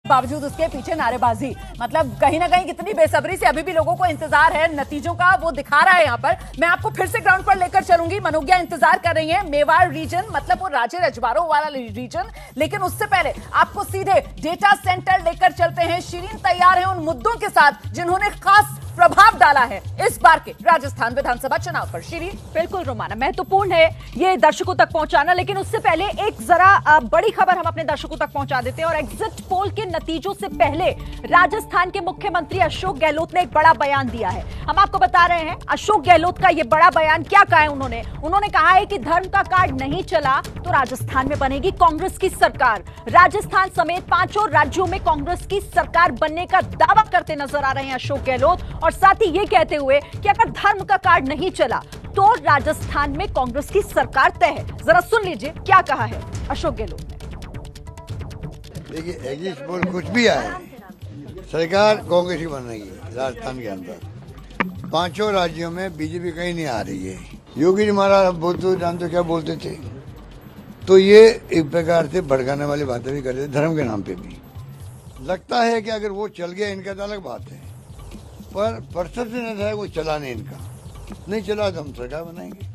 बावजूद उसके पीछे नारेबाजी, मतलब कहीं ना कहीं कितनी बेसब्री से अभी भी लोगों को इंतजार है नतीजों का, वो दिखा रहा है यहाँ पर। मैं आपको फिर से ग्राउंड पर लेकर चलूंगी। मनोज्ञा इंतजार कर रही है, मेवाड़ रीजन, मतलब वो राजे रजवाड़ों वाला रीजन। लेकिन उससे पहले आपको सीधे डेटा सेंटर लेकर चलते हैं। शिरीन तैयार है उन मुद्दों के साथ जिन्होंने खास प्रभाव डाला है इस बार के राजस्थान विधानसभा चुनाव पर। शिरीन। बिल्कुल रोमाना, महत्वपूर्ण है ये दर्शकों तक पहुंचाना, लेकिन उससे पहले एक जरा बड़ी खबर हम अपने दर्शकों तक पहुंचा देते हैं। और एग्जिट पोल के नतीजों से पहले राजस्थान के मुख्यमंत्री अशोक गहलोत ने एक बड़ा बयान दिया है। हम आपको बता रहे हैं अशोक गहलोत का ये बड़ा बयान। क्या कहा है उन्होंने कहा है कि धर्म का कार्ड नहीं चला तो राजस्थान में बनेगी कांग्रेस की सरकार। राजस्थान समेत 5 राज्यों में कांग्रेस की सरकार बनने का दावा करते नजर आ रहे हैं अशोक गहलोत, और साथ ही ये कहते हुए कि अगर धर्म का कार्ड नहीं चला तो राजस्थान में कांग्रेस की सरकार तय है। जरा सुन लीजिए क्या कहा है अशोक गहलोत ने। देखिए, एग्जिट पोल कुछ भी आए, सरकार कांग्रेस की बन रही है राजस्थान के अंदर। 5 राज्यों में बीजेपी कहीं नहीं आ रही है। योगी जी महाराज बोलते जानते क्या बोलते थे, तो ये एक प्रकार से भड़काने वाली बातें भी करते थे धर्म के नाम पे भी। लगता है कि अगर वो चल गया इनका तो अलग बात है, पर परसेप्शन है वो चला नहीं, इनका नहीं चला तो हम सरकार बनाएंगे।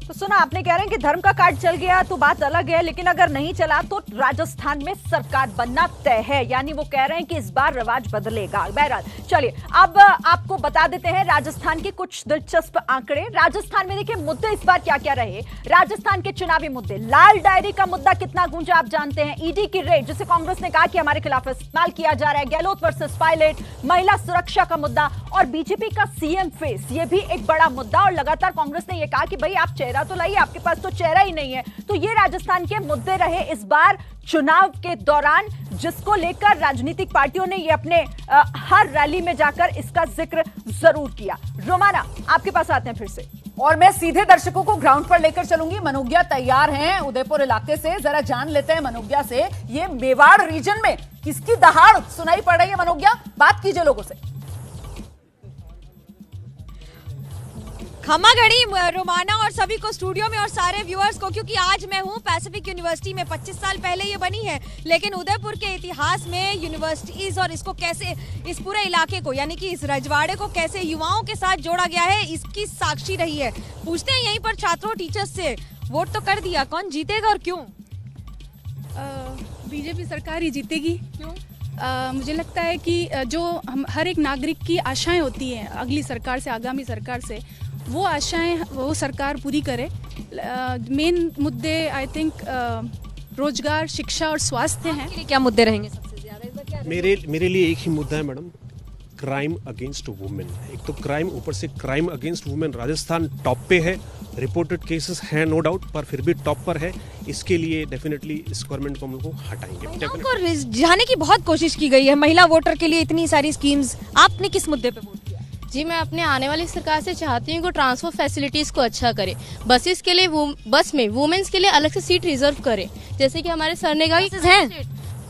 तो सुना आपने, कह रहे हैं कि धर्म का कार्ड चल गया तो बात अलग है, लेकिन अगर नहीं चला तो राजस्थान में सरकार बनना तय है। यानी वो कह रहे हैं कि इस बार रिवाज बदलेगा। बहरहाल चलिए अब आपको बता देते हैं राजस्थान के कुछ दिलचस्प आंकड़े। राजस्थान में देखिए मुद्दे इस बार क्या क्या रहे। राजस्थान के चुनावी मुद्दे, लाल डायरी का मुद्दा कितना गूंजा आप जानते हैं। ईडी की रेड, जिसे कांग्रेस ने कहा कि हमारे खिलाफ इस्तेमाल किया जा रहा है। गहलोत वर्सेस पायलट, महिला सुरक्षा का मुद्दा और बीजेपी का सीएम फेस, ये भी एक बड़ा मुद्दा। और लगातार कांग्रेस ने यह कहा कि भाई आप चेहरा तो लाइए, आपके पास तो चेहरा ही नहीं है। तो ये राजस्थान के मुद्दे रहे इस बार चुनाव के दौरान, जिसको लेकर राजनीतिक पार्टियों ने ये अपने हर रैली में जाकर इसका जिक्र जरूर किया। रोमाना आपके पास आते हैं फिर से, और मैं सीधे दर्शकों को ग्राउंड पर लेकर चलूंगी। मनोज्ञा तैयार हैं उदयपुर इलाके से। जरा जान लेते हैं मनोज्ञा से, ये मेवाड़ रीजन में किसकी दहाड़ सुनाई पड़ रही है। मनोज्ञा, बात कीजिए लोगों से। खमा घड़ी रोमाना और सभी को स्टूडियो में और सारे व्यूअर्स को, क्योंकि आज मैं हूं पैसिफिक यूनिवर्सिटी में। 25 साल पहले ये बनी है, लेकिन उदयपुर के इतिहास में यूनिवर्सिटीज और इसको कैसे, इस पूरे इलाके को यानी कि इस रजवाड़े को कैसे युवाओं के साथ जोड़ा गया है, इसकी साक्षी रही है। पूछते हैं यहीं पर छात्रों टीचर्स से, वोट तो कर दिया, कौन जीतेगा और क्यों? बीजेपी सरकार ही जीतेगी। क्यों? मुझे लगता है कि जो हम हर एक नागरिक की आशाएं होती हैं अगली सरकार से, आगामी सरकार से, वो आशाएं वो सरकार पूरी करे। मेन मुद्दे आई थिंक रोजगार, शिक्षा और स्वास्थ्य हैं। क्या मुद्दे रहेंगे सबसे ज्यादा इस बार? क्या मेरे लिए एक ही मुद्दा है मैडम, क्राइम अगेंस्ट वुमेन। एक तो क्राइम, ऊपर से crime against women Rajasthan top पे है। रिपोर्टेड केसेस हैं नो डाउट, पर फिर भी टॉप पर है। इसके लिए डेफिनेटली इस गवर्नमेंट को हम लोग को हटाएंगे। महिलाओं को रिझाने की बहुत कोशिश की गई है, महिला वोटर के लिए इतनी सारी स्कीम्स। आपने किस मुद्दे पे वोट किया? जी, मैं अपने आने वाली सरकार से चाहती हूँ कि ट्रांसपोर्ट फैसिलिटीज़ को अच्छा करे। बसेस के लिए बस में वुमेन्स के लिए अलग से सीट रिजर्व करे, जैसे कि हमारे सर ने कहा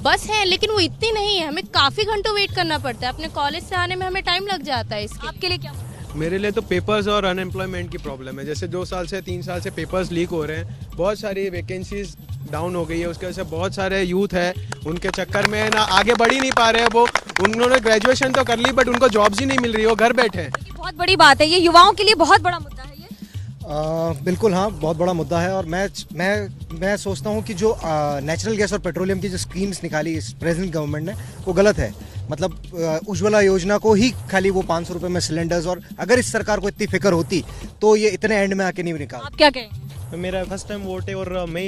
बस है, लेकिन वो इतनी नहीं है, हमें काफ़ी घंटों वेट करना पड़ता है। अपने कॉलेज से आने में हमें टाइम लग जाता है। इसके आपके लिए क्या? मेरे लिए तो पेपर्स और अनएम्प्लॉयमेंट की प्रॉब्लम है। जैसे 2 साल से 3 साल से पेपर्स लीक हो रहे हैं, बहुत सारी वैकेंसीज डाउन हो गई है। उसके वजह से बहुत सारे यूथ है, उनके चक्कर में ना आगे बढ़ ही नहीं पा रहे हैं। वो उन्होंने ग्रेजुएशन तो कर ली, बट उनको जॉब्स ही नहीं मिल रही, वो घर बैठे हैं। बहुत बड़ी बात है, ये युवाओं के लिए बहुत बड़ा मुद्दा है ये। बिल्कुल हाँ, बहुत बड़ा मुद्दा है। और मैं सोचता हूँ कि जो नेचुरल गैस और पेट्रोलियम की जो स्कीम्स निकाली इस प्रेजेंट गवर्नमेंट ने, वो गलत है। मतलब उज्ज्वला योजना को ही खाली वो 500 रुपये में सिलेंडर्स, और अगर इस सरकार को इतनी फिक्र होती तो ये इतने एंड में आके नहीं निकाल। आप क्या कहेंगे? मेरा फर्स्ट टाइम वोट है और मैं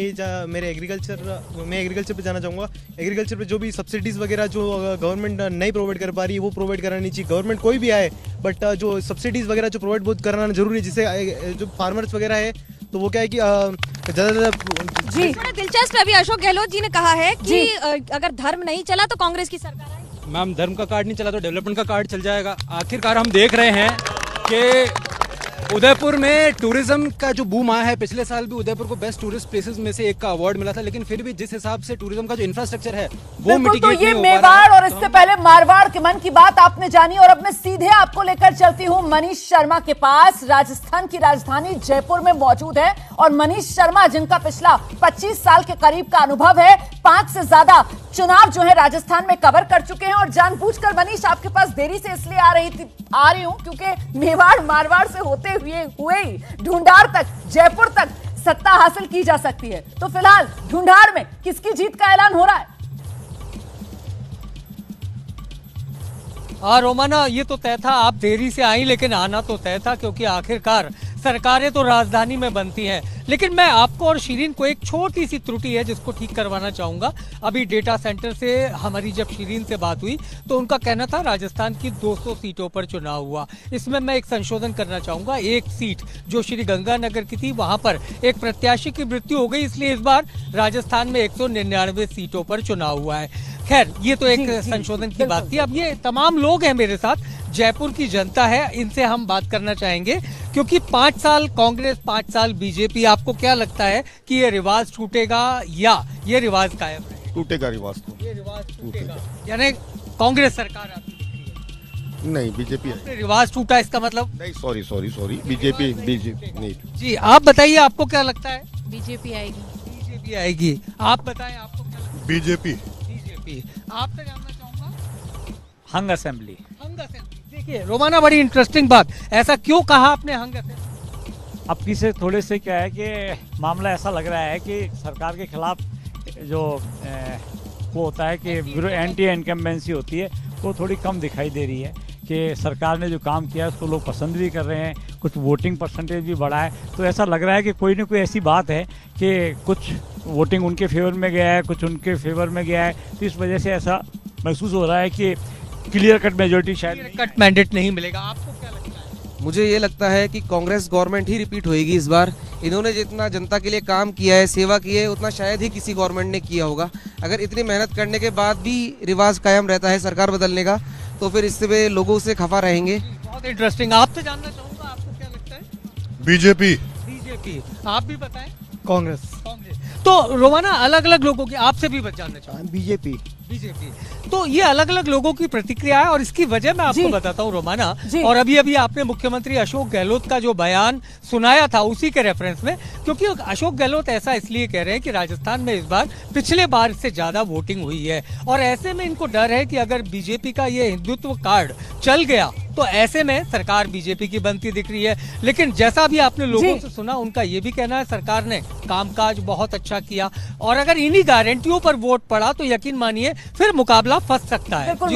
एग्रीकल्चर पे जाना चाहूँगा। एग्रीकल्चर पे जो भी सब्सिडीज़ वगैरह जो गवर्नमेंट नहीं प्रोवाइड कर पा रही है, वो प्रोवाइड करानी चाहिए। गवर्नमेंट कोई भी आए, बट जो सब्सिडीज़ वगैरह जो प्रोवाइड बहुत कराना जरूरी है, जिससे जो फार्मर्स वगैरह है, तो वो क्या है कि ज़्यादा जी। बड़ा दिलचस्प अभी अशोक गहलोत जी ने कहा है कि अगर धर्म नहीं चला तो कांग्रेस की सरकार आएगी। मैम, धर्म का कार्ड नहीं चला तो डेवलपमेंट का कार्ड चल जाएगा। आखिरकार हम देख रहे हैं कि उदयपुर में टूरिज्म का जो बूम आया है, पिछले साल भी उदयपुर को बेस्ट टूरिस्ट प्लेसेस में से एक का अवार्ड मिला था, लेकिन फिर भी जिस हिसाब से टूरिज्म का जो इंफ्रास्ट्रक्चर है वो बिल्कुल। तो ये मेवाड़ और इससे पहले मारवाड़ के मन की बात आपने जानी, और अब मैं सीधे आपको लेकर चलती हूं मनीष शर्मा के पास। राजस्थान की राजधानी जयपुर में मौजूद है और मनीष शर्मा जिनका पिछला 25 साल के करीब का अनुभव है, 5 से ज्यादा चुनाव जो है राजस्थान में कवर कर चुके हैं। और जानबूझकर मनीष आपके पास देरी से इसलिए आ रही हूं क्योंकि मेवाड़ मारवाड़ से होते हुए ही ढूंढार तक, जयपुर तक सत्ता हासिल की जा सकती है। तो फिलहाल ढूंढार में किसकी जीत का ऐलान हो रहा है? रोमाना, ये तो तय था, आप देरी से आई लेकिन आना तो तय था, क्योंकि आखिरकार सरकारें तो राजधानी में बनती हैं। लेकिन मैं आपको और शिरीन को एक छोटी सी त्रुटि है जिसको ठीक करवाना चाहूंगा। अभी डेटा सेंटर से हमारी जब शिरीन से बात हुई तो उनका कहना था राजस्थान की 200 सीटों पर चुनाव हुआ। इसमें मैं एक संशोधन करना चाहूंगा। एक सीट जो श्री गंगानगर की थी, वहां पर एक प्रत्याशी की मृत्यु हो गई, इसलिए इस बार राजस्थान में 199 सीटों पर चुनाव हुआ है। खैर, ये तो एक संशोधन की बात थी। अब ये तमाम लोग हैं मेरे साथ, जयपुर की जनता है, इनसे हम बात करना चाहेंगे, क्योंकि 5 साल कांग्रेस, 5 साल बीजेपी, आपको क्या लगता है कि ये रिवाज टूटेगा या ये रिवाज कायम रहेगा? टूटेगा रिवाज तो। ये रिवाज टूटेगा, यानी कांग्रेस सरकार आती है? नहीं, बीजेपी है। रिवाज टूटा इसका मतलब? नहीं, सॉरी, बीजेपी नहीं। जी, आप बताइए, आपको क्या लगता है? बीजेपी आएगी। बीजेपी आएगी। आप बताएं, आपको क्या लगता है? बीजेपी। आपसे जानना चाहूंगा। हंग असेंबली। देखिए रोमाना, बड़ी इंटरेस्टिंग बात, ऐसा क्यों कहा आपने हंग असेंबली? अब किसे थोड़े से क्या है कि मामला ऐसा लग रहा है कि सरकार के खिलाफ जो वो होता है कि एंटी इनकम्बेंसी होती है, वो थोड़ी कम दिखाई दे रही है कि सरकार ने जो काम किया है उसको लोग पसंद भी कर रहे हैं, कुछ वोटिंग परसेंटेज भी बढ़ा है। तो ऐसा लग रहा है कि कोई ना कोई ऐसी बात है कि कुछ वोटिंग उनके फेवर में गया है, कुछ उनके फेवर में गया है। तो इस वजह से ऐसा महसूस हो रहा है कि क्लियर कट मेजोरिटी, शायद कट मैंडेट नहीं मिलेगा। आपको क्या लगता है? मुझे ये लगता है कि कांग्रेस गवर्नमेंट ही रिपीट होएगी इस बार। इन्होंने जितना जनता के लिए काम किया है, सेवा की है, उतना शायद ही किसी गवर्नमेंट ने किया होगा। अगर इतनी मेहनत करने के बाद भी रिवाज कायम रहता है सरकार बदलने का, तो फिर इससे वे लोगों से खफा रहेंगे। बहुत इंटरेस्टिंग। आपसे जानना चाहूंगा, आपको क्या लगता है? बीजेपी। आप भी बताएं। कांग्रेस। तो रोमाना, अलग अलग लोगों की, आपसे भी जानना चाहूंगा। बीजेपी। तो ये अलग अलग लोगों की प्रतिक्रिया है और इसकी वजह मैं आपको बताता हूँ रोमाना। और अभी आपने मुख्यमंत्री अशोक गहलोत का जो बयान सुनाया था उसी के रेफरेंस में, क्योंकि अशोक गहलोत ऐसा इसलिए कह रहे हैं कि राजस्थान में इस बार पिछले बार से ज्यादा वोटिंग हुई है, और ऐसे में इनको डर है कि अगर बीजेपी का ये हिंदुत्व कार्ड चल गया तो ऐसे में सरकार बीजेपी की बनती दिख रही है। लेकिन जैसा भी आपने लोगों से सुना, उनका ये भी कहना है सरकार ने कामकाज बहुत अच्छा किया, और अगर इन्हीं गारंटियों पर वोट पड़ा तो यकीन मानिए फिर मुकाबला फंस सकता है।